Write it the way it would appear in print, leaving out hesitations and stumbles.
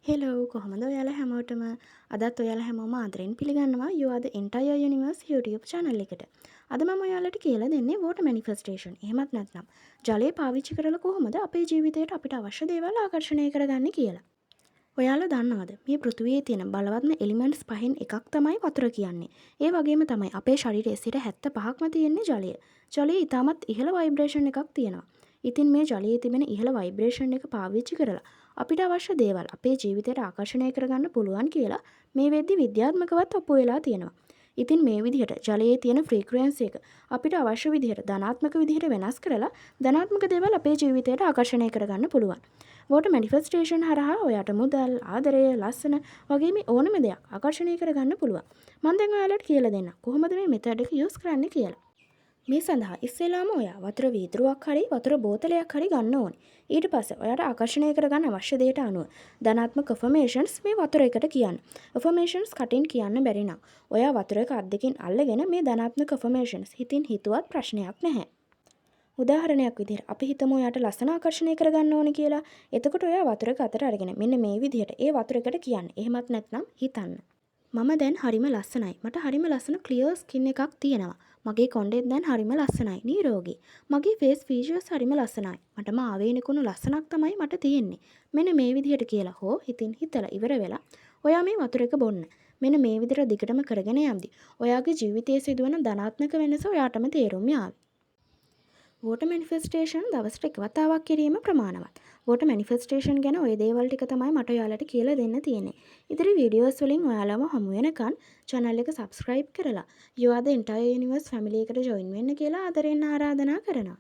Hello කොහොමද ඔයාලා හැමෝටම අදත් ඔයාලා හැමෝම ආදරෙන් පිළිගන්නවා You are the entire universe YouTube channel එකට. අද මම ඔයාලට කියලා දෙන්නේ water manifestation. එහෙමත් නැත්නම් ජලය පාවිච්චි කරලා කොහොමද අපේ ජීවිතයට අපිට අවශ්‍ය දේවල් ආකර්ෂණය කරගන්නේ කියලා. ඔයාලා දන්නවද මේ පෘථිවියේ තියෙන බලවත්ම එලිමන්ට්ස් පහෙන් එකක් තමයි වතුර කියන්නේ. ඒ වගේම තමයි අපේ ශරීරයේ 75%ක්ම තියෙන්නේ ජලය. ජලයේ ඉතාමත් ඉහළ වයිබ්‍රේෂන් එකක් තියෙනවා. ඉතින් මේ ජලයේ තිබෙන ඉහළ වයිබ්‍රේෂන් එක පාවිච්චි කරලා අපිට අවශ්‍ය දේවල් අපේ ජීවිතයට ආකර්ෂණය කරගන්න පුළුවන් කියලා මේ වෙද්දි විද්‍යාත්මකවත් ඔප්පු වෙලා තියෙනවා. ඉතින් මේ විදිහට ජලයේ තියෙන ෆ්‍රීකවෙන්සි එක අපිට අවශ්‍ය විදිහට ධනාත්මක විදිහට වෙනස් කරලා ධනාත්මක දේවල් අපේ ජීවිතයට ආකර්ෂණය කරගන්න පුළුවන්. water manifestation හරහා ඔයාට මුදල්, ආදරය, ලස්සන වගේ මේ ඕනම දෙයක් ආකර්ෂණය කරගන්න පුළුවන්. මම දැන් ඔයාලට කියලා දෙන්නම් කොහොමද මේ මෙතඩ් එක යූස් කරන්නේ කියලා. මේ සඳහා ඉස්සෙල්ලාම ඔයා වතුර වීදුරුවක් හරි වතුර බෝතලයක් හරි ගන්න ඕනේ. ඊට පස්සේ ඔයාට ආකර්ෂණය කරගන්න අවශ්‍ය දේට අනුව ධනාත්මක affirmations මේ වතුර එකට කියන්න. affirmations කටින් කියන්න බැරි නම් ඔයා වතුර එක අද්දකින් අල්ලගෙන මේ ධනාත්මක affirmations හිතින් හිතුවත් ප්‍රශ්නයක් නැහැ. උදාහරණයක් විදිහට අපි හිතමු ඔයාට ලස්සන ආකර්ෂණය කරගන්න ඕනේ කියලා. එතකොට ඔයා වතුර එක අතට අරගෙන මෙන්න මේ විදිහට ඒ වතුර එකට කියන්න. එහෙමත් නැත්නම් හිතන්න. මම දැන් හරිම ලස්සනයි. මට හරිම ලස්සන ක්ලියර් ස්කින් එකක් තියෙනවා. මගේ කොණ්ඩෙත් දැන් හරිම ලස්සනයි. නිරෝගී. මගේ ෆේස් ෆීචර්ස් හරිම ලස්සනයි. මටම ආවේනිකුණු ලස්සනක් තමයි මට තියෙන්නේ. මෙන්න මේ විදිහට කියලා හෝ හිතින් හිතලා ඉවර වෙලා ඔයා මේ වතුර එක බොන්න. මෙන්න මේ විදිහට දිගටම කරගෙන යම්දි ඔයාගේ ජීවිතයේ සිදුවන ධනාත්මක වෙනස ඔයාටම තේරුම් යාවි. water manifestation දවසට එක වතාවක් කිරීම ප්‍රමාණවත්. water manifestation ගැන ওই දේවල් ටික තමයි මට ඔයාලට කියලා දෙන්න තියෙන්නේ. ඉදිරි වීඩියෝස් වලින් ඔයාලම හමු වෙනකන් channel එක subscribe කරලා You are the entire universe family එකට join වෙන්න කියලා ආදරෙන් ආරාධනා කරනවා.